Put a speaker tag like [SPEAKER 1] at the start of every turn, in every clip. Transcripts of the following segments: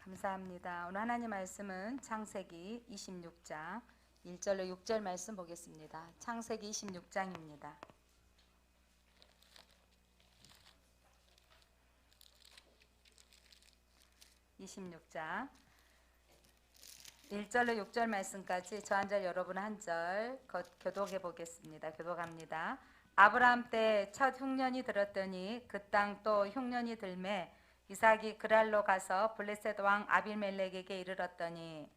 [SPEAKER 1] 감사합니다. 오늘 하나님 말씀은 창세기 26장 1절로 6절 말씀 보겠습니다. 창세기 26장입니다. (26장) 1절로 6절 말씀까지 저 한 절 여러분 한 절 교독해 보겠습니다. 교독합니다. 아브라함 때 첫 흉년이 들었더니 그 땅 또 흉년이 들매 이삭이 그랄로 가서 블레셋 왕 아비멜렉에게 이르렀더니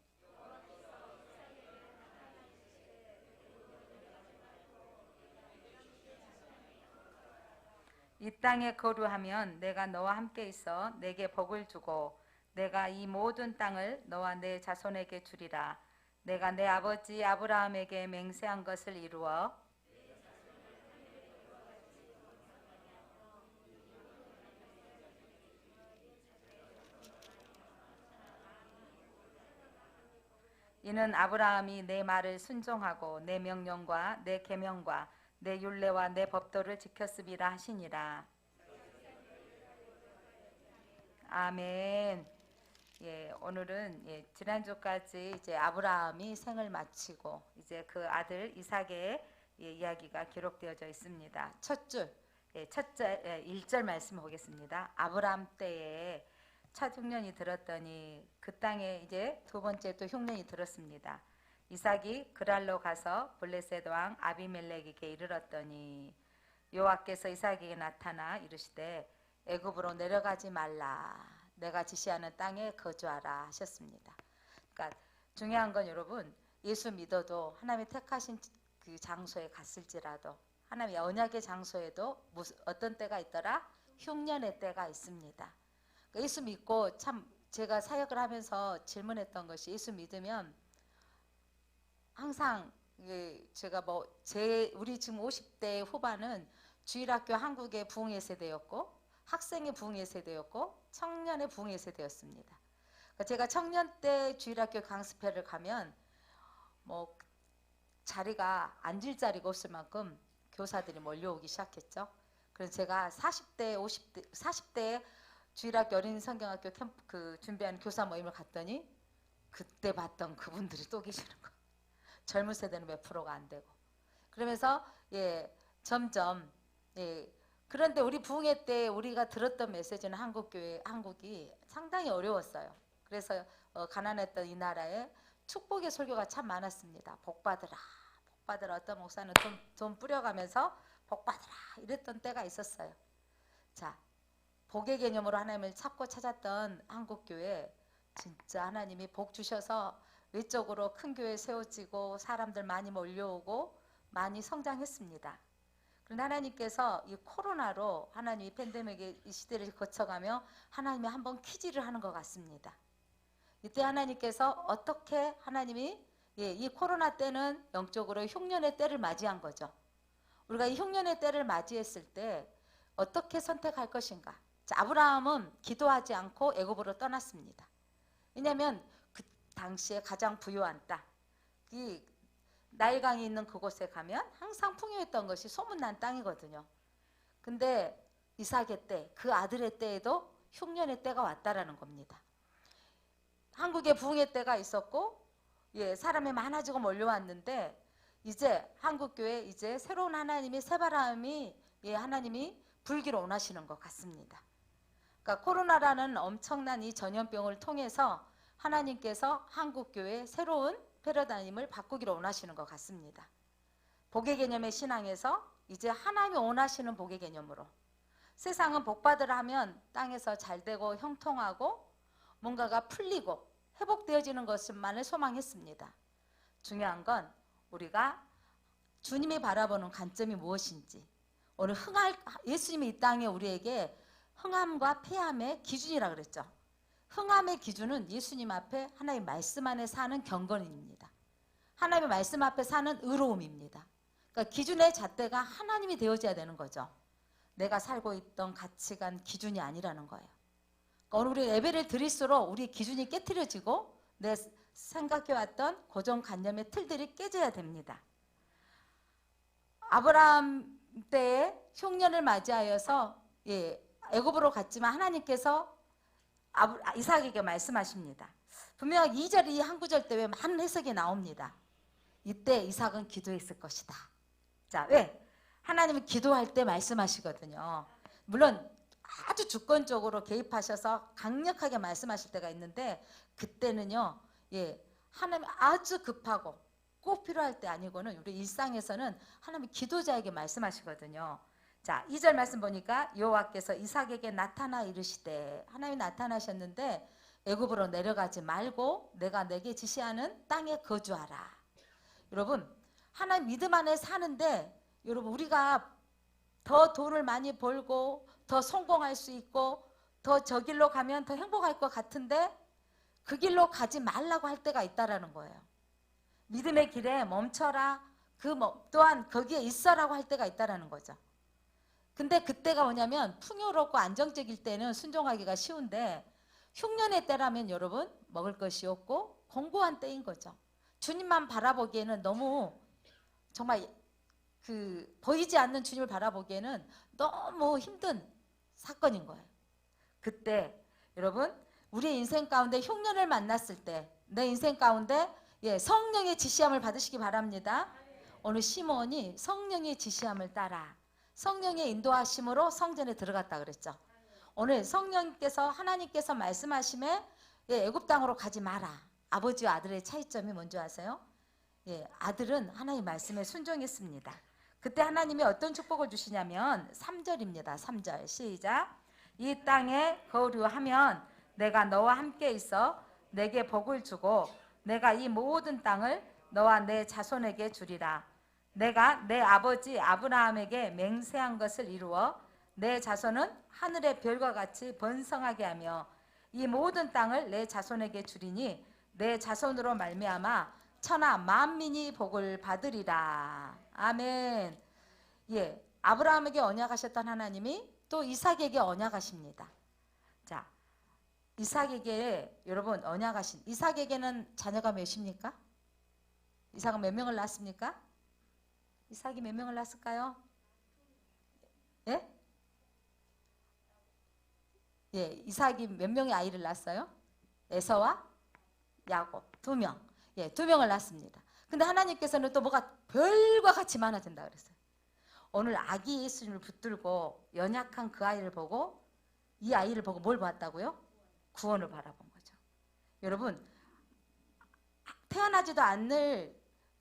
[SPEAKER 1] 이 땅에 거류하면 내가 너와 함께 있어 내게 복을 주고 내가 이 모든 땅을 너와 내 자손에게 주리라. 내가 내 아버지 아브라함에게 맹세한 것을 이루어 이는 아브라함이 내 말을 순종하고 내 명령과 내 계명과 내 율례와 내 법도를 지켰음이라 하시니라. 아멘. 오늘은 지난주까지 이제 아브라함이 생을 마치고 이제 그 아들 이삭의 이야기가 기록되어져 있습니다. 첫 줄, 1절 말씀 보겠습니다. 아브라함 때에 첫 흉년이 들었더니 그 땅에 이제 두 번째 또 흉년이 들었습니다. 이삭이 그랄로 가서 블레셋 왕 아비멜렉에게 이르렀더니 여호와께서 이삭에게 나타나 이르시되 애굽으로 내려가지 말라. 내가 지시하는 땅에 거주하라 하셨습니다. 그러니까 중요한 건 여러분, 예수 믿어도 하나님이 택하신 그 장소에 갔을지라도 하나님의 언약의 장소에도 어떤 때가 있더라? 흉년의 때가 있습니다. 예수 믿고 참 제가 사역을 하면서 질문했던 것이, 예수 믿으면 항상 제가 우리 지금 50대 후반은 주일학교 한국의 부흥의 세대였고 학생의 부흥의 세대였고 청년의 부흥의 세대였습니다. 제가 청년 때 주일학교 강습회를 가면 자리가 앉을 자리가 없을 만큼 교사들이 몰려오기 시작했죠. 그래서 제가 40대 주일학교 어린이 성경학교 캠프 준비하는 교사 모임을 갔더니 그때 봤던 그분들이 또 계시는 거예요. 젊은 세대는 몇 프로가 안 되고. 그러면서 점점 그런데 우리 부흥회 때 우리가 들었던 메시지는 한국이 상당히 어려웠어요. 그래서 가난했던 이 나라에 축복의 설교가 참 많았습니다. 복 받으라, 복 받으라. 어떤 목사는 돈 뿌려가면서 복 받으라 이랬던 때가 있었어요. 자, 복의 개념으로 하나님을 찾고 찾았던 한국교회, 진짜 하나님이 복 주셔서 외적으로 큰 교회 세워지고 사람들 많이 몰려오고 많이 성장했습니다. 그런데 하나님께서 이 코로나로 하나님이 팬데믹의 이 시대를 거쳐가며 하나님이 한번 퀴즈를 하는 것 같습니다. 이때 하나님께서 어떻게 하나님이 이 코로나 때는 영적으로 흉년의 때를 맞이한 거죠. 우리가 이 흉년의 때를 맞이했을 때 어떻게 선택할 것인가? 자, 아브라함은 기도하지 않고 애굽으로 떠났습니다. 왜냐하면 그 당시에 가장 부유한 땅, 이 나일강이 있는 그곳에 가면 항상 풍요했던 것이 소문난 땅이거든요. 근데 이삭의 때, 그 아들의 때에도 흉년의 때가 왔다라는 겁니다. 한국에 부흥의 때가 있었고, 사람이 많아지고 몰려왔는데, 이제 한국교회 이제 새로운 하나님이 새바람이 하나님이 불기로 원하시는 것 같습니다. 그러니까 코로나라는 엄청난 이 전염병을 통해서 하나님께서 한국교회의 새로운 패러다임을 바꾸기로 원하시는 것 같습니다. 복의 개념의 신앙에서 이제 하나님이 원하시는 복의 개념으로, 세상은 복받으라 하면 땅에서 잘되고 형통하고 뭔가가 풀리고 회복되어지는 것만을 소망했습니다. 중요한 건 우리가 주님이 바라보는 관점이 무엇인지, 오늘 예수님이 이 땅에 우리에게 흥함과 폐함의 기준이라 그랬죠. 흥함의 기준은 예수님 앞에 하나님의 말씀 안에 사는 경건입니다. 하나님의 말씀 앞에 사는 의로움입니다. 그러니까 기준의 잣대가 하나님이 되어져야 되는 거죠. 내가 살고 있던 가치관 기준이 아니라는 거예요. 그러니까 오늘 우리 예배를 드릴수록 우리 기준이 깨트려지고 내 생각해왔던 고정관념의 틀들이 깨져야 됩니다. 아브라함 때에 흉년을 맞이하여서 애굽으로 갔지만 하나님께서 이삭에게 말씀하십니다. 분명 2절 이 한 구절 때 왜 많은 해석이 나옵니다. 이때 이삭은 기도했을 것이다. 자, 왜? 하나님은 기도할 때 말씀하시거든요. 물론 아주 주권적으로 개입하셔서 강력하게 말씀하실 때가 있는데 그때는요, 하나님 아주 급하고 꼭 필요할 때 아니고는 우리 일상에서는 하나님 기도자에게 말씀하시거든요. 자, 2절 말씀 보니까 여호와께서 이삭에게 나타나 이르시되, 하나님이 나타나셨는데 애굽으로 내려가지 말고 내가 내게 지시하는 땅에 거주하라. 여러분, 하나님 믿음 안에 사는데 여러분 우리가 더 돈을 많이 벌고 더 성공할 수 있고 더 저 길로 가면 더 행복할 것 같은데 그 길로 가지 말라고 할 때가 있다라는 거예요. 믿음의 길에 멈춰라. 또한 거기에 있어라고 할 때가 있다라는 거죠. 근데 그때가 뭐냐면 풍요롭고 안정적일 때는 순종하기가 쉬운데 흉년의 때라면 여러분 먹을 것이 없고 공고한 때인 거죠. 주님만 바라보기에는 너무 정말 보이지 않는 주님을 바라보기에는 너무 힘든 사건인 거예요. 그때 여러분 우리의 인생 가운데 흉년을 만났을 때 내 인생 가운데 성령의 지시함을 받으시기 바랍니다. 오늘 시몬이 성령의 지시함을 따라 성령의 인도하심으로 성전에 들어갔다 그랬죠. 오늘 성령께서 하나님께서 말씀하심에 애굽 땅으로 가지 마라. 아버지와 아들의 차이점이 뭔지 아세요? 아들은 하나님 말씀에 순종했습니다. 그때 하나님이 어떤 축복을 주시냐면 3절입니다. 3절 시작. 이 땅에 거류하면 내가 너와 함께 있어 내게 복을 주고 내가 이 모든 땅을 너와 내 자손에게 주리라. 내가 내 아버지 아브라함에게 맹세한 것을 이루어 내 자손은 하늘의 별과 같이 번성하게 하며 이 모든 땅을 내 자손에게 주리니 내 자손으로 말미암아 천하 만민이 복을 받으리라. 아멘. 아브라함에게 언약하셨던 하나님이 또 이삭에게 언약하십니다. 자, 이삭에게 여러분 언약하신 이삭에게는 자녀가 몇입니까? 이삭은 몇 명을 낳았습니까? 이삭이 몇 명을 낳았을까요? 이삭이 몇 명의 아이를 낳았어요? 에서와 야곱 2명. 2명을 낳습니다. 근데 하나님께서는 또 뭐가 별과 같이 많아진다 그랬어요. 오늘 아기 예수님을 붙들고 연약한 그 아이를 보고 이 아이를 보고 뭘 봤다고요? 구원을 바라본 거죠. 여러분 태어나지도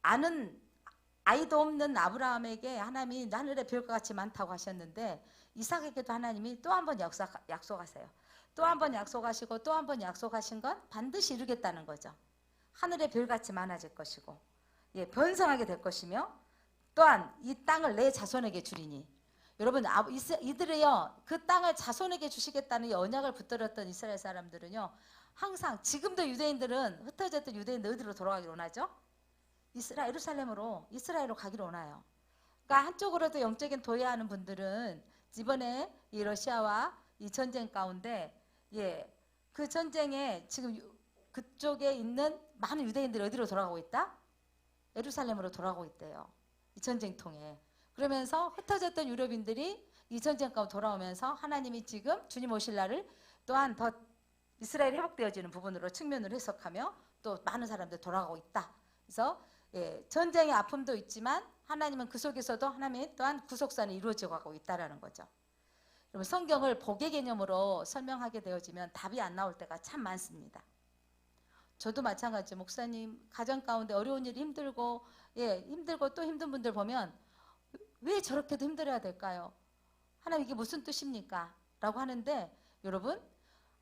[SPEAKER 1] 않은 아이도 없는 아브라함에게 하나님이 하늘의 별과 같이 많다고 하셨는데 이삭에게도 하나님이 또 한 번 약속하세요. 또 한 번 약속하시고 또 한 번 약속하신 건 반드시 이루겠다는 거죠. 하늘의 별같이 많아질 것이고 번성하게 될 것이며 또한 이 땅을 내 자손에게 주리니 여러분 이들이요 그 땅을 자손에게 주시겠다는 이 언약을 붙들었던 이스라엘 사람들은요 항상 지금도 유대인들은 흩어졌던 유대인들 어디로 돌아가기를 원하죠? 이스라엘로 가기를 원해요. 그러니까 한쪽으로도 영적인 도예하는 분들은 이번에 이 러시아와 이 전쟁 가운데 그 전쟁에 지금 그쪽에 있는 많은 유대인들이 어디로 돌아가고 있다? 예루살렘으로 돌아가고 있대요. 이 전쟁 통해. 그러면서 흩어졌던 유럽인들이 이 전쟁 가운데 돌아오면서 하나님이 지금 주님 오실 날을 또한 더 이스라엘이 회복되어지는 부분으로 측면으로 해석하며 또 많은 사람들이 돌아가고 있다. 그래서 전쟁의 아픔도 있지만 하나님은 그 속에서도 하나님이 또한 구속산이 이루어져 가고 있다는 거죠. 여러분 성경을 복의 개념으로 설명하게 되어지면 답이 안 나올 때가 참 많습니다. 저도 마찬가지 목사님 가정 가운데 어려운 일이 힘들고 힘들고 또 힘든 분들 보면 왜 저렇게도 힘들어야 될까요? 하나님 이게 무슨 뜻입니까? 라고 하는데 여러분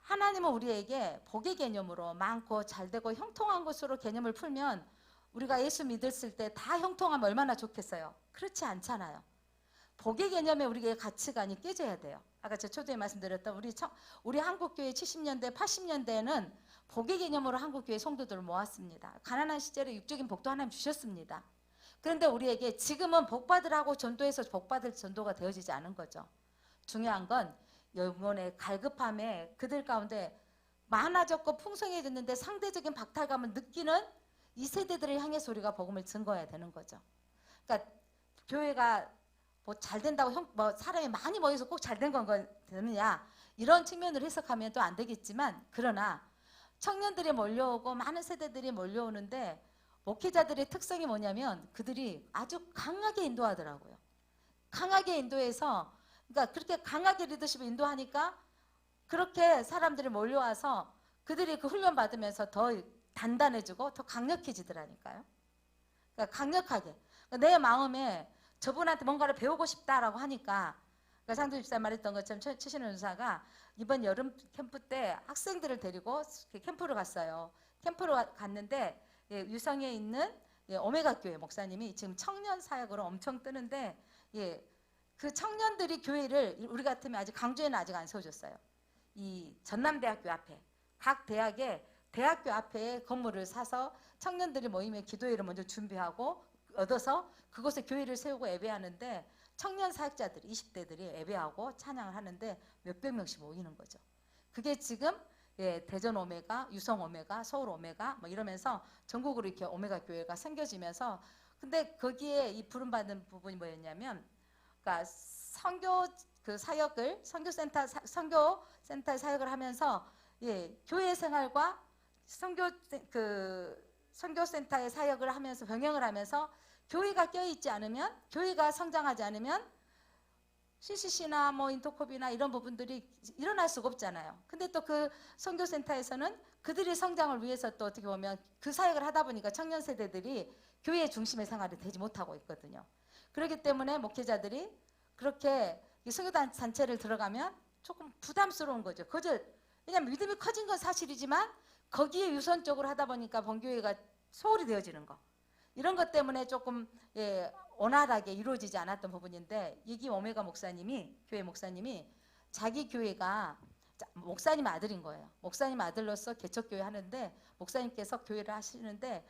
[SPEAKER 1] 하나님은 우리에게 복의 개념으로 많고 잘되고 형통한 것으로 개념을 풀면 우리가 예수 믿었을 때 다 형통하면 얼마나 좋겠어요? 그렇지 않잖아요. 복의 개념에 우리의 가치관이 깨져야 돼요. 아까 제가 초대에 말씀드렸던 우리 한국교회 70년대 80년대에는 복의 개념으로 한국교회 성도들을 모았습니다. 가난한 시절에 육적인 복도 하나님 주셨습니다. 그런데 우리에게 지금은 복받으라고 전도해서 복받을 전도가 되어지지 않은 거죠. 중요한 건 영혼의 갈급함에 그들 가운데 많아졌고 풍성해졌는데 상대적인 박탈감을 느끼는 이 세대들을 향해서 우리가 복음을 증거해야 되는 거죠. 그러니까 교회가 뭐 잘 된다고 뭐 사람이 많이 모여서 꼭 잘 된 건 되느냐 이런 측면으로 해석하면 또 안 되겠지만, 그러나 청년들이 몰려오고 많은 세대들이 몰려오는데 목회자들의 특성이 뭐냐면 그들이 아주 강하게 인도하더라고요. 강하게 인도해서, 그러니까 그렇게 강하게 리더십을 인도하니까 그렇게 사람들이 몰려와서 그들이 그 훈련 받으면서 더 단단해지고 더 강력해지더라니까요. 그러니까 강력하게 내 마음에 저분한테 뭔가를 배우고 싶다라고 하니까, 그러니까 상주 집사 말했던 것처럼 최신원 전사가 이번 여름 캠프 때 학생들을 데리고 캠프를 갔어요. 캠프를 갔는데 유성에 있는 오메가 교회 목사님이 지금 청년 사역으로 엄청 뜨는데, 그 청년들이 교회를 우리 같으면 아직 강주에는 아직 안 세워줬어요. 이 전남대학교 앞에, 각 대학의 대학교 앞에 건물을 사서 청년들이 모이면 기도회를 먼저 준비하고 얻어서 그곳에 교회를 세우고 예배하는데, 청년 사역자들이 20대들이 예배하고 찬양을 하는데 몇백 명씩 모이는 거죠. 그게 지금 대전 오메가, 유성 오메가, 서울 오메가 뭐 이러면서 전국으로 이렇게 오메가 교회가 생겨지면서, 근데 거기에 이 부름받는 부분이 뭐였냐면, 그러니까 선교 그 사역을 선교센터 사역을 하면서 교회 생활과 선교센터의 사역을 하면서 병행을 하면서, 교회가 껴있지 않으면, 교회가 성장하지 않으면 CCC나 뭐 인터콥이나 이런 부분들이 일어날 수가 없잖아요. 근데 또 그 선교센터에서는 그들의 성장을 위해서 또 어떻게 보면 그 사역을 하다 보니까 청년 세대들이 교회 중심의 생활이 되지 못하고 있거든요. 그렇기 때문에 목회자들이 그렇게 이 선교단체를 들어가면 조금 부담스러운 거죠. 왜냐하면 믿음이 커진 건 사실이지만 거기에 유선적으로 하다 보니까 본교회가 소홀히 되어지는 거, 이런 것 때문에 조금 원활하게 이루어지지 않았던 부분인데, 이기 오메가 목사님이, 교회 목사님이 자기 교회가 목사님 아들인 거예요. 목사님 아들로서 개척교회 하는데, 목사님께서 교회를 하시는데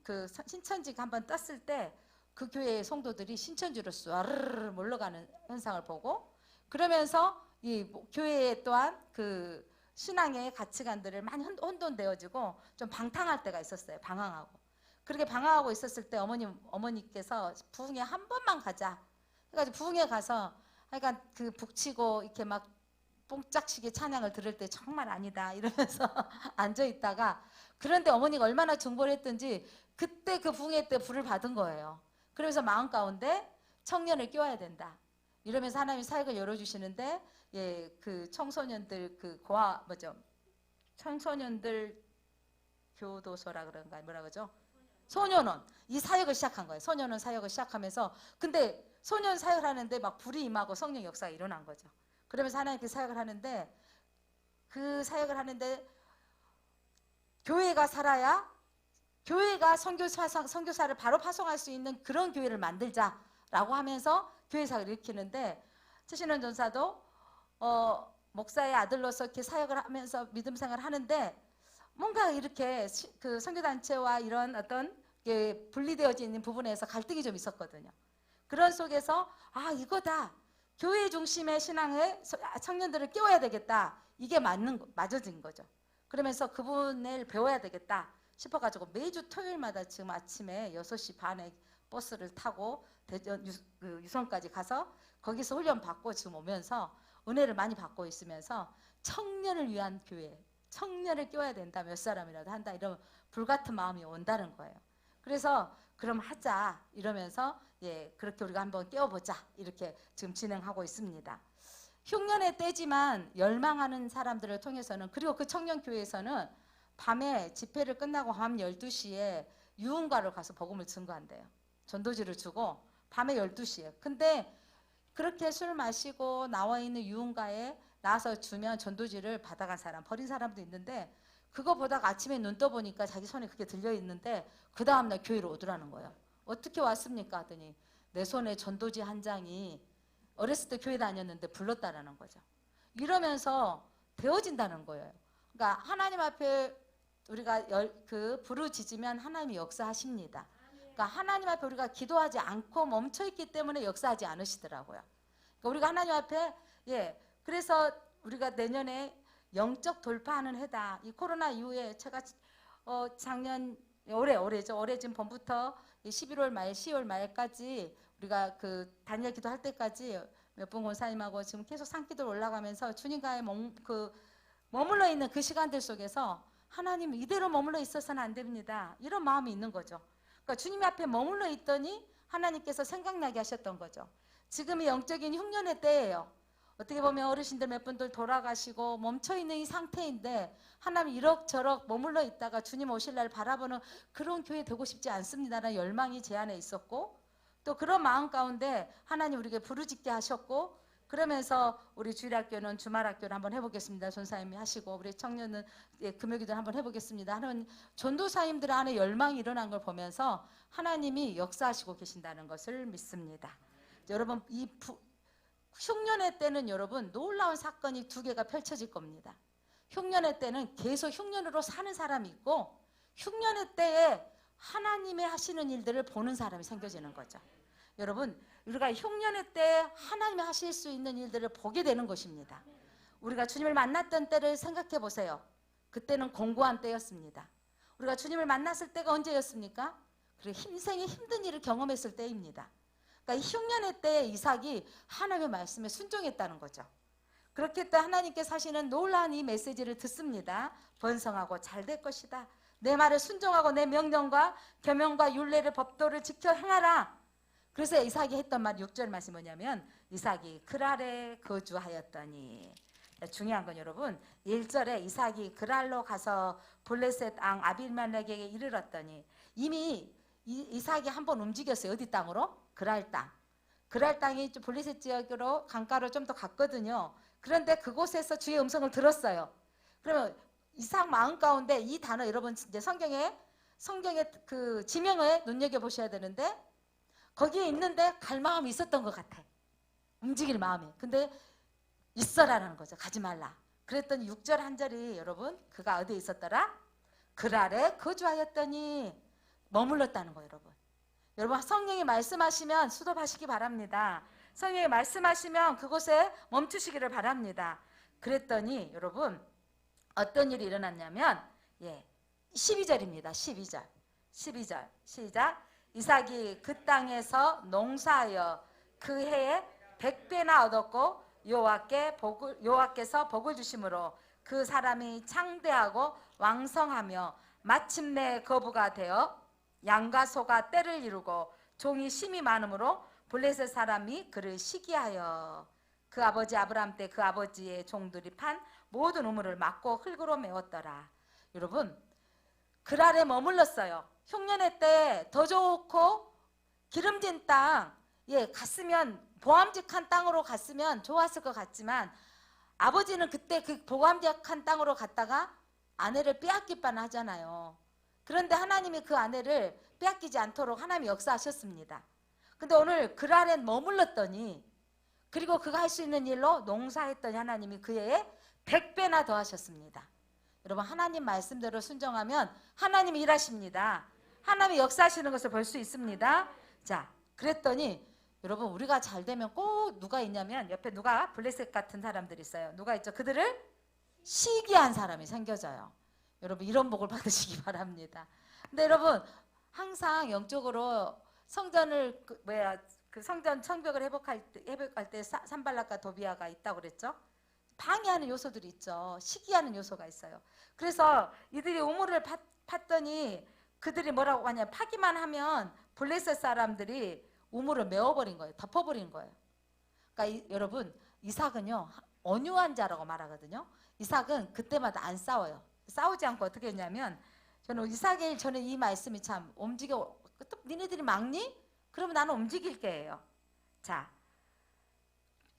[SPEAKER 1] 그 신천지가 한번 떴을 때 그 교회의 성도들이 신천지로 쏴르르 몰려가는 현상을 보고, 그러면서 이 교회에 또한 그 신앙의 가치관들을 많이 혼돈되어지고 좀 방탕할 때가 있었어요. 방황하고. 그렇게 방황하고 있었을 때 어머니께서 부흥회 한 번만 가자 해가지고 부흥회 가서, 그러니까 그 북치고 이렇게 막 뽕짝치게 찬양을 들을 때 정말 아니다 이러면서 앉아 있다가, 그런데 어머니가 얼마나 중보를 했든지 그때 그 부흥회 때 불을 받은 거예요. 그러면서 마음 가운데 청년을 끼워야 된다 이러면서 하나님이 사역을 열어주시는데, 그 청소년들 청소년들 교도소라 그런가 뭐라 그러죠? 소년원, 이 사역을 시작한 거예요. 소년원 사역을 시작하면서, 근데 소년 사역을 하는데 막 불이 임하고 성령 역사가 일어난 거죠. 그러면서 하나님께 사역을 하는데, 그 사역을 하는데 교회가 살아야, 교회가 선교사를 바로 파송할 수 있는 그런 교회를 만들자라고 하면서 교회 사역을 일으키는데, 최신원 전사도 목사의 아들로서 이렇게 사역을 하면서 믿음 생활을 하는데, 뭔가 이렇게 그 선교단체와 이런 어떤 분리되어져 있는 부분에서 갈등이 좀 있었거든요. 그런 속에서 이거다, 교회 중심의 신앙을 청년들을 깨워야 되겠다, 이게 맞아진 거죠. 그러면서 그분을 배워야 되겠다 싶어가지고 매주 토요일마다 지금 아침에 6시 반에 버스를 타고 대전 유성까지 가서 거기서 훈련 받고 지금 오면서 은혜를 많이 받고 있으면서, 청년을 위한 교회, 청년을 끼워야 된다, 몇 사람이라도 한다, 이런 불같은 마음이 온다는 거예요. 그래서 그럼 하자 이러면서 그렇게 우리가 한번 깨워보자 이렇게 지금 진행하고 있습니다. 흉년의 때지만 열망하는 사람들을 통해서는, 그리고 그 청년교회에서는 밤에 집회를 끝나고 밤 12시에 유흥가를 가서 복음을 증거한대요. 전도지를 주고 밤에 12시에. 근데 그렇게 술 마시고 나와 있는 유흥가에 나와서 주면 전도지를 받아간 사람, 버린 사람도 있는데, 그거 보다가 아침에 눈 떠보니까 자기 손에 그게 들려있는데 그 다음날 교회로 오더라는 거예요. 어떻게 왔습니까? 하더니 내 손에 전도지 한 장이 어렸을 때 교회 다녔는데 불렀다라는 거죠. 이러면서 되어진다는 거예요. 그러니까 하나님 앞에 우리가 부르짖으면 하나님이 역사하십니다. 그러니까 하나님 앞에 우리가 기도하지 않고 멈춰있기 때문에 역사하지 않으시더라고요. 그러니까 우리가 하나님 앞에 그래서 우리가 내년에 영적 돌파하는 해다. 이 코로나 이후에 제가 작년 올해죠. 올해 지금 봄부터 11월 말 10월 말까지 우리가 그 다니엘 기도할 때까지 몇 분 권사님하고 지금 계속 산기도 올라가면서 주님과의 머물러 있는 그 시간들 속에서 하나님 이대로 머물러 있어서는 안 됩니다. 이런 마음이 있는 거죠. 그러니까 주님 앞에 머물러 있더니 하나님께서 생각나게 하셨던 거죠. 지금이 영적인 흉년의 때예요. 어떻게 보면 어르신들 몇 분들 돌아가시고 멈춰있는 이 상태인데 하나님 이럭저럭 머물러 있다가 주님 오실 날 바라보는 그런 교회 되고 싶지 않습니다라는 열망이 제 안에 있었고, 또 그런 마음 가운데 하나님 우리에게 부르짖게 하셨고, 그러면서 우리 주일학교는 주말학교를 한번 해보겠습니다. 전사님이 하시고 우리 청년은 금요기도 한번 해보겠습니다 하는 전도사님들 안에 열망이 일어난 걸 보면서 하나님이 역사하시고 계신다는 것을 믿습니다. 여러분 이 흉년의 때는 여러분 놀라운 사건이 두 개가 펼쳐질 겁니다. 흉년의 때는 계속 흉년으로 사는 사람이 있고, 흉년의 때에 하나님의 하시는 일들을 보는 사람이 생겨지는 거죠. 여러분 우리가 흉년의 때 하나님이 하실 수 있는 일들을 보게 되는 것입니다. 우리가 주님을 만났던 때를 생각해 보세요. 그때는 공고한 때였습니다. 우리가 주님을 만났을 때가 언제였습니까? 그리고 인생의 힘든 일을 경험했을 때입니다. 그러니까 이 흉년의 때에 이삭이 하나님의 말씀에 순종했다는 거죠. 그렇기 때문에 하나님께서 하시는 놀라운 이 메시지를 듣습니다. 번성하고 잘 될 것이다. 내 말을 순종하고 내 명령과 계명과 율례를 법도를 지켜 행하라. 그래서 이삭이 했던 말 6절 말씀이 뭐냐면 이삭이 그랄에 거주하였더니, 중요한 건 여러분 1절에 이삭이 그랄로 가서 블레셋 왕 아비멜렉에게 이르렀더니, 이미 이삭이 한번 움직였어요. 어디 땅으로? 그랄 땅. 그랄 땅이 블레셋 지역으로 강가로 좀 더 갔거든요. 그런데 그곳에서 주의 음성을 들었어요. 그러면 이삭 마음 가운데 이 단어 여러분 이제 성경의 그 지명을 눈여겨 보셔야 되는데, 거기에 있는데 갈 마음이 있었던 것 같아. 움직일 마음이. 근데 있어라는 거죠. 가지 말라. 그랬더니 6절 한 절이 여러분 그가 어디에 있었더라? 그랄에 거주하였더니 머물렀다는 거예요. 여러분 성령이 말씀하시면 수도하시기 바랍니다. 성령이 말씀하시면 그곳에 멈추시기를 바랍니다. 그랬더니 여러분 어떤 일이 일어났냐면 12절입니다. 12절 시작. 이삭이 그 땅에서 농사하여 그 해에 100배나 얻었고 여호와께서 복을 주심으로 그 사람이 창대하고 왕성하며 마침내 거부가 되어 양과 소가 떼를 이루고 종이 심이 많으므로 블레셋 사람이 그를 시기하여 그 아버지 아브라함 때 그 아버지의 종들이 판 모든 우물을 막고 흙으로 메웠더라. 여러분 그랄에 머물렀어요. 흉년의 때 더 좋고 기름진 땅 갔으면 보암직한 땅으로 갔으면 좋았을 것 같지만, 아버지는 그때 그 보암직한 땅으로 갔다가 아내를 빼앗길 뻔하잖아요. 그런데 하나님이 그 아내를 빼앗기지 않도록 하나님이 역사하셨습니다. 근데 오늘 그랄에 머물렀더니, 그리고 그가 할 수 있는 일로 농사했더니 하나님이 그 해에 100배나 더 하셨습니다. 여러분 하나님 말씀대로 순종하면 하나님이 일하십니다. 하나님이 역사하시는 것을 볼 수 있습니다. 자, 그랬더니 여러분 우리가 잘 되면 꼭 누가 있냐면 옆에 누가 블레셋 같은 사람들이 있어요. 누가 있죠? 그들을 시기한 사람이 생겨져요. 여러분 이런 복을 받으시기 바랍니다. 근데 여러분 항상 영적으로 성전을 그 성전 성벽을 회복할 때 산발락과 도비아가 있다고 그랬죠? 방해하는 요소들이 있죠. 시기하는 요소가 있어요. 그래서 이들이 우물을 팠더니 그들이 뭐라고 하냐, 파기만 하면 블레셋 사람들이 우물을 메워버린 거예요. 덮어버린 거예요. 그러니까 여러분 이삭은요 온유한 자라고 말하거든요. 이삭은 그때마다 안 싸워요. 싸우지 않고 어떻게 했냐면, 저는 이삭의 저는 이 말씀이 참 움직여. 또 니네들이 막니? 그러면 나는 움직일게요. 자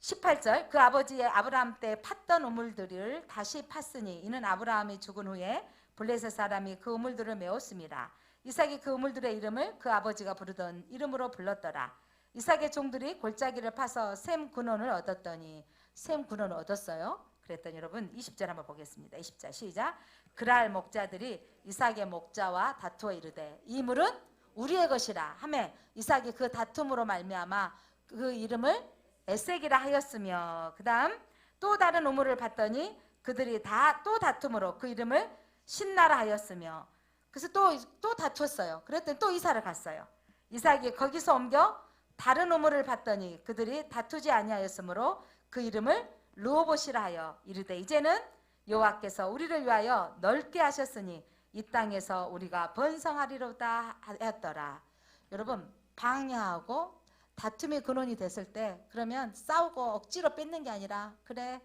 [SPEAKER 1] 18절 그 아버지의 아브라함 때 팠던 우물들을 다시 팠으니 이는 아브라함이 죽은 후에 블레셋 사람이 그 우물들을 메웠습니다. 이삭이 그 우물들의 이름을 그 아버지가 부르던 이름으로 불렀더라. 이삭의 종들이 골짜기를 파서 셈 근원을 얻었더니, 셈 근원을 얻었어요. 그랬더니 여러분 20절 한번 보겠습니다. 20절 시작. 그랄 목자들이 이삭의 목자와 다투어 이르되 이 물은 우리의 것이라 하매 이삭이 그 다툼으로 말미암아 그 이름을 에색이라 하였으며, 그 다음 또 다른 우물을 봤더니 그들이 다 또 다툼으로 그 이름을 신나라 하였으며, 그래서 또 다투었어요. 그랬더니 또 이사를 갔어요. 이삭이 거기서 옮겨 다른 우물을 봤더니 그들이 다투지 아니하였으므로 그 이름을 르호봇이라 하여 이르되 이제는 여호와께서 우리를 위하여 넓게 하셨으니 이 땅에서 우리가 번성하리로다 하였더라. 여러분, 방해하고 다툼의 근원이 됐을 때 그러면 싸우고 억지로 뺏는 게 아니라 그래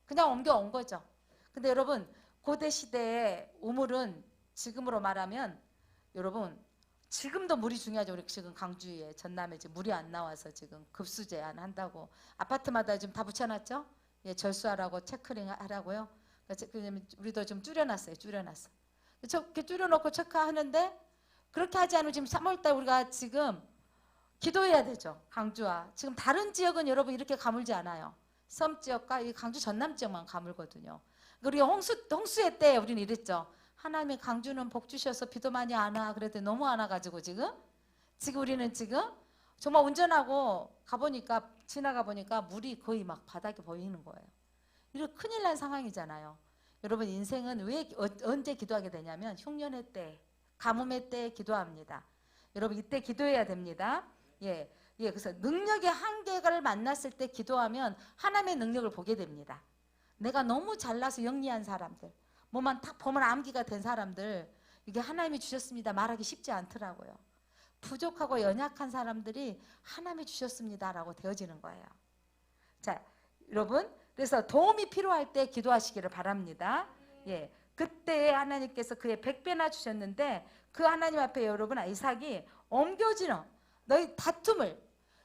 [SPEAKER 1] 그냥 옮겨온 거죠. 근데 여러분, 고대 시대의 우물은 지금으로 말하면 여러분 지금도 물이 중요하죠. 우리 지금 강주에 전남에 지금 물이 안 나와서 지금 급수 제한 한다고 아파트마다 지금 다 붙여놨죠. 예, 절수하라고 체크링 하라고요. 우리도 좀 줄여놨어요. 이렇게 줄여놓고 체크하는데 그렇게 하지 않으면 지금 3월달 우리가 지금 기도해야 되죠. 강주와 지금 다른 지역은 여러분 이렇게 가물지 않아요. 섬 지역과 이 강주 전남 지역만 가물거든요. 우리가 홍수의 때 우리는 이랬죠. 하나님이 강주는 복 주셔서 비도 많이 안 와. 그랬더니 너무 안 와가지고 지금 우리는 지금 정말 운전하고 지나가 보니까 물이 거의 막 바닥에 보이는 거예요. 이거 큰일 난 상황이잖아요. 여러분 인생은 왜 언제 기도하게 되냐면 흉년의 때, 가뭄의 때 기도합니다. 여러분 이때 기도해야 됩니다. 예, 그래서 능력의 한계를 만났을 때 기도하면 하나님의 능력을 보게 됩니다. 내가 너무 잘나서 영리한 사람들, 뭐만 딱 보면 암기가 된 사람들, 이게 하나님이 주셨습니다 말하기 쉽지 않더라고요. 부족하고 연약한 사람들이 하나님이 주셨습니다라고 되어지는 거예요. 자, 여러분, 그래서 도움이 필요할 때 기도하시기를 바랍니다. 예, 그때 하나님께서 그의 100배나 주셨는데 그 하나님 앞에 여러분 이삭이 옮겨지는 너희 다툼을,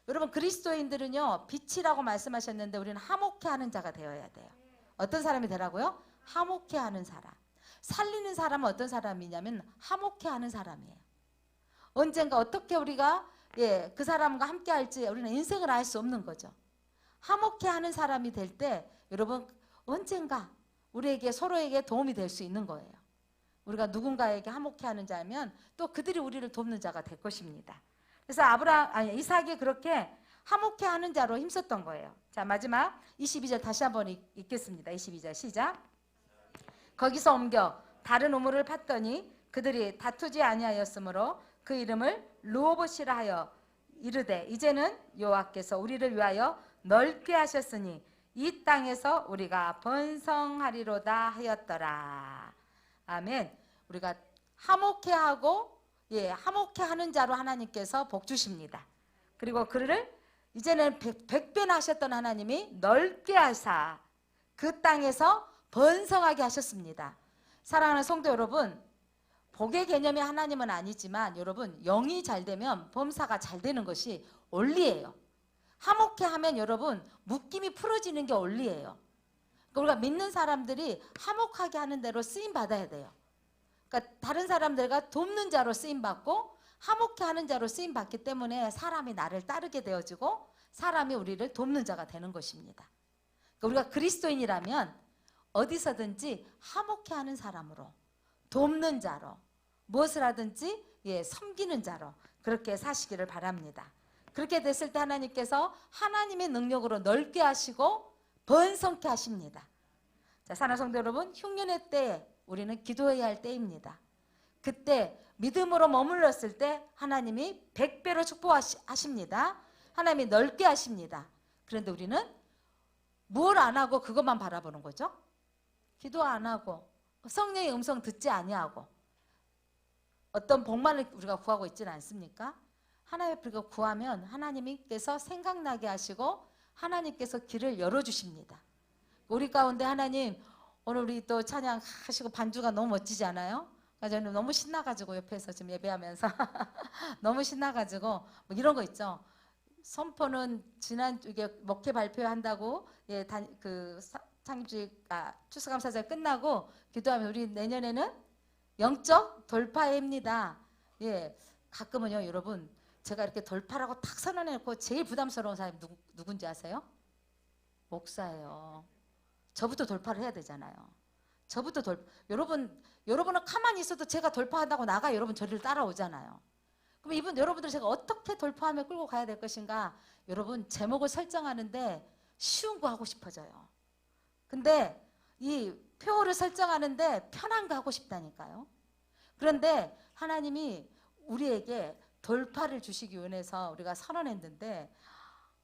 [SPEAKER 1] 여러분 그리스도인들은요 빛이라고 말씀하셨는데 우리는 화목해하는 자가 되어야 돼요. 어떤 사람이 되라고요? 화목해하는 사람. 살리는 사람은 어떤 사람이냐면 화목해하는 사람이에요. 언젠가 어떻게 우리가 그 사람과 함께 할지 우리는 인생을 알 수 없는 거죠. 화목해하는 사람이 될 때 여러분 언젠가 우리에게 서로에게 도움이 될 수 있는 거예요. 우리가 누군가에게 화목해하는 자면 또 그들이 우리를 돕는 자가 될 것입니다. 그래서 이삭이 그렇게 화목해하는 자로 힘썼던 거예요. 자, 마지막 22절 다시 한번 읽겠습니다. 22절 시작. 거기서 옮겨 다른 우물을 팠더니 그들이 다투지 아니하였으므로 그 이름을 르호봇이라 하여 이르되 이제는 여호와께서 우리를 위하여 넓게 하셨으니 이 땅에서 우리가 번성하리로다 하였더라. 아멘. 우리가 화목해하고 화목해하는 자로 하나님께서 복 주십니다. 그리고 그를 이제는 100배나 하셨던 하나님이 넓게 하사 그 땅에서 번성하게 하셨습니다. 사랑하는 성도 여러분, 복의 개념이 하나님은 아니지만 여러분 영이 잘 되면 범사가 잘 되는 것이 원리예요. 화목해하면 여러분 묶임이 풀어지는 게 원리예요. 그러니까 우리가 믿는 사람들이 화목하게 하는 대로 쓰임 받아야 돼요. 그러니까 다른 사람들과 돕는 자로 쓰임 받고 화목해하는 자로 쓰임 받기 때문에 사람이 나를 따르게 되어지고 사람이 우리를 돕는 자가 되는 것입니다. 그러니까 우리가 그리스도인이라면 어디서든지 화목해하는 사람으로, 돕는 자로, 무엇을 하든지 섬기는 자로 그렇게 사시기를 바랍니다. 그렇게 됐을 때 하나님께서 하나님의 능력으로 넓게 하시고 번성케 하십니다. 자, 사랑하는 성도 여러분, 흉년의 때 우리는 기도해야 할 때입니다. 그때 믿음으로 머물렀을 때 하나님이 100배로 축복하십니다. 하나님이 넓게 하십니다. 그런데 우리는 뭘 안 하고 그것만 바라보는 거죠. 기도 안 하고 성령의 음성 듣지 아니하고 어떤 복만을 우리가 구하고 있지는 않습니까? 하나님 앞에 구하면 하나님께서 생각나게 하시고 하나님께서 길을 열어주십니다. 우리 가운데 하나님 오늘 우리 또 찬양하시고 반주가 너무 멋지지 않아요? 저는 너무 신나가지고 옆에서 지금 예배하면서 너무 신나가지고 뭐 이런 거 있죠. 선포는 지난 이게 목회 발표한다고 추수감사절 끝나고 기도하면 우리 내년에는 영적 돌파해입니다. 가끔은요 여러분 제가 이렇게 돌파라고 탁 선언해놓고 제일 부담스러운 사람이 누군지 아세요? 목사예요. 저부터 돌파를 해야 되잖아요. 여러분은 가만히 있어도 제가 돌파한다고 나가 여러분 저를 따라오잖아요. 그럼 여러분들 제가 어떻게 돌파하며 끌고 가야 될 것인가? 여러분 제목을 설정하는데 쉬운 거 하고 싶어져요. 근데 이 표를 설정하는데 편한 거 하고 싶다니까요. 그런데 하나님이 우리에게 돌파를 주시기 원해서 우리가 선언했는데,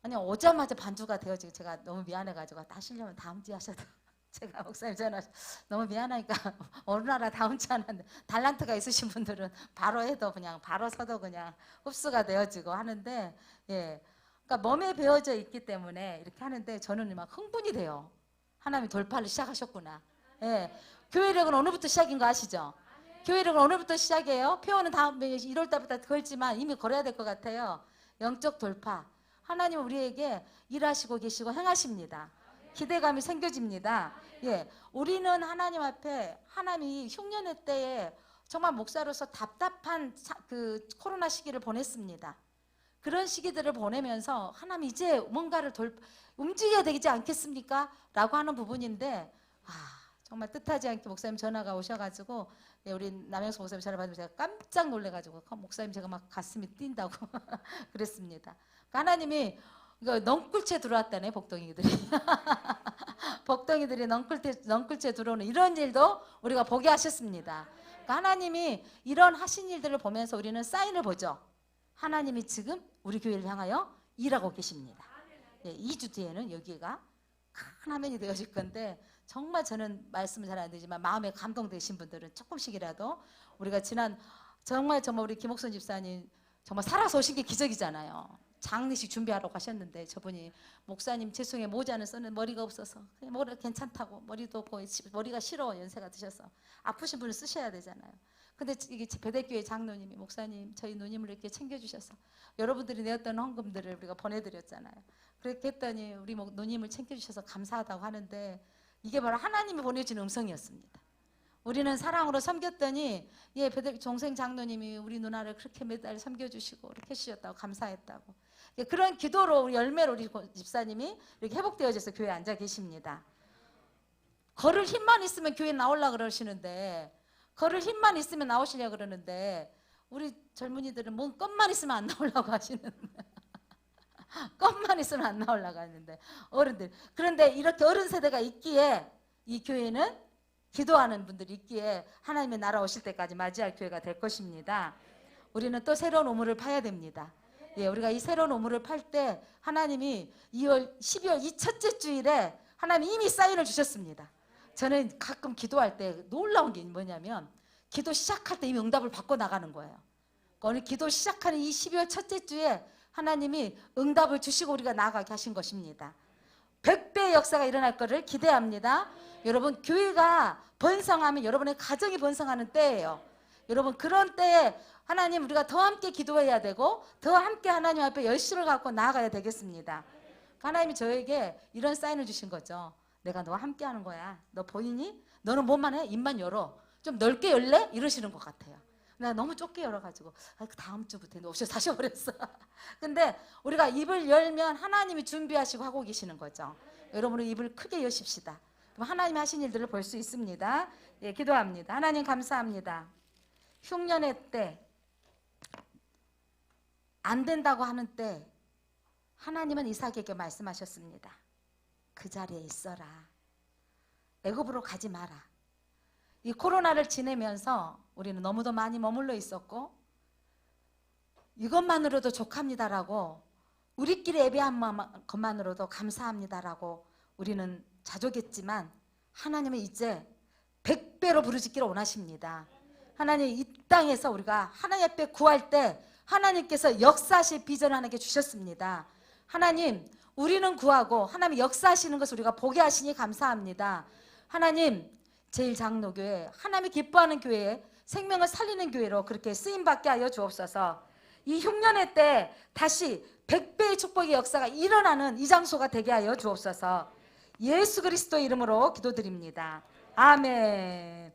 [SPEAKER 1] 아니 오자마자 반주가 되어지고 제가 너무 미안해가지고 하시려면 다음 주에 하셔도 제가 목사님 전화 너무 미안하니까 어느 나라 다음 주 하는데, 달란트가 있으신 분들은 바로 해도 그냥 바로 서도 그냥 흡수가 되어지고 하는데, 예, 그러니까 몸에 배어져 있기 때문에 이렇게 하는데 저는 막 흥분이 돼요. 하나님이 돌파를 시작하셨구나. 예, 교회력은 오늘부터 시작인 거 아시죠? 교회력은 오늘부터 시작이에요. 표현은 다음 1월 달부터 걸지만 이미 걸어야 될 것 같아요. 영적 돌파. 하나님은 우리에게 일하시고 계시고 행하십니다. 기대감이 생겨집니다. 예, 우리는 하나님 앞에, 하나님이 흉년의 때에 정말 목사로서 답답한 그 코로나 시기를 보냈습니다. 그런 시기들을 보내면서 하나님 이제 뭔가를 움직여야 되지 않겠습니까? 라고 하는 부분인데, 정말 뜻하지 않게 목사님 전화가 오셔가지고, 예, 우리 남영수 목사님 전화 받으면 제가 깜짝 놀래가지고 목사님 제가 막 가슴이 뛴다고 그랬습니다. 하나님이 이거 넝쿨째 들어왔다네, 복덩이들이. 복덩이들이 넝쿨째 들어오는 이런 일도 우리가 보게 하셨습니다. 그러니까 하나님이 이런 하신 일들을 보면서 우리는 사인을 보죠. 하나님이 지금 우리 교회를 향하여 일하고 계십니다. 예, 2주 뒤에는 여기가 큰 화면이 되어질 건데, 정말 저는 말씀을 잘 안 되지만 마음에 감동되신 분들은 조금씩이라도, 우리가 지난 정말 우리 김옥선 집사님 정말 살아서 오신 게 기적이잖아요. 장례식 준비하러 가셨는데 저분이 목사님 죄송해요, 모자는 쓰는 머리가 없어서 그냥 머리 괜찮다고, 머리도 없고 머리가 싫어, 연세가 드셔서. 아프신 분은 쓰셔야 되잖아요. 근데 이게 배대교회 장로님이 목사님 저희 누님을 이렇게 챙겨주셔서 여러분들이 내었던 헌금들을 우리가 보내드렸잖아요. 그렇게 했더니 우리 누님을 챙겨주셔서 감사하다고 하는데, 이게 바로 하나님이 보내주는 음성이었습니다. 우리는 사랑으로 섬겼더니, 예, 종생 장로님이 우리 누나를 그렇게 매달 섬겨주시고 이렇게 해주셨다고, 감사했다고. 예, 그런 기도로 우리 열매로 우리 집사님이 이렇게 회복되어져서 교회에 앉아 계십니다. 걸을 힘만 있으면 교회 나오려고 그러시는데, 걸을 힘만 있으면 나오시려고 그러는데, 우리 젊은이들은 뭔 껌만 있으면 안 나오려고 하시는데 껌만 있으면 안 나오려고 하는데, 어른들. 그런데 이렇게 어른 세대가 있기에, 이 교회는 기도하는 분들이 있기에 하나님의 나라 오실 때까지 맞이할 교회가 될 것입니다. 우리는 또 새로운 우물을 파야 됩니다. 예, 우리가 이 새로운 우물을 팔 때 하나님이 12월 이 첫째 주일에 하나님이 이미 사인을 주셨습니다. 저는 가끔 기도할 때 놀라운 게 뭐냐면, 기도 시작할 때 이미 응답을 받고 나가는 거예요. 오늘 기도 시작하는 이 12월 첫째 주에 하나님이 응답을 주시고 우리가 나아가게 하신 것입니다. 100배의 역사가 일어날 것을 기대합니다. 여러분, 교회가 번성하면 여러분의 가정이 번성하는 때예요. 여러분, 그런 때에 하나님, 우리가 더 함께 기도해야 되고 더 함께 하나님 앞에 열심을 갖고 나아가야 되겠습니다. 하나님이 저에게 이런 사인을 주신 거죠. 내가 너와 함께 하는 거야. 너 보이니? 너는 뭐만 해? 입만 열어. 좀 넓게 열래? 이러시는 것 같아요. 내가 너무 좁게 열어가지고 다음 주부터 오셔서 다시 버렸어. 근데 우리가 입을 열면 하나님이 준비하시고 하고 계시는 거죠. 여러분은 입을 크게 여십시다. 그럼 하나님이 하신 일들을 볼 수 있습니다. 예, 기도합니다. 하나님 감사합니다. 흉년의 때, 안 된다고 하는 때 하나님은 이삭에게 말씀하셨습니다. 그 자리에 있어라. 애굽으로 가지 마라. 이 코로나를 지내면서 우리는 너무도 많이 머물러 있었고, 이것만으로도 족합니다라고, 우리끼리 예배한 것만으로도 감사합니다라고 우리는 자족했지만, 하나님은 이제 100배로 부르짖기를 원하십니다. 하나님, 이 땅에서 우리가 하나님 앞에 구할 때 하나님께서 역사하실 비전을 하나님께 주셨습니다. 하나님, 우리는 구하고 하나님 역사하시는 것을 우리가 보게 하시니 감사합니다. 하나님, 제일장로교회, 하나님이 기뻐하는 교회, 생명을 살리는 교회로 그렇게 쓰임받게 하여 주옵소서. 이 흉년의 때 다시 100배의 축복의 역사가 일어나는 이 장소가 되게 하여 주옵소서. 예수 그리스도의 이름으로 기도드립니다. 아멘.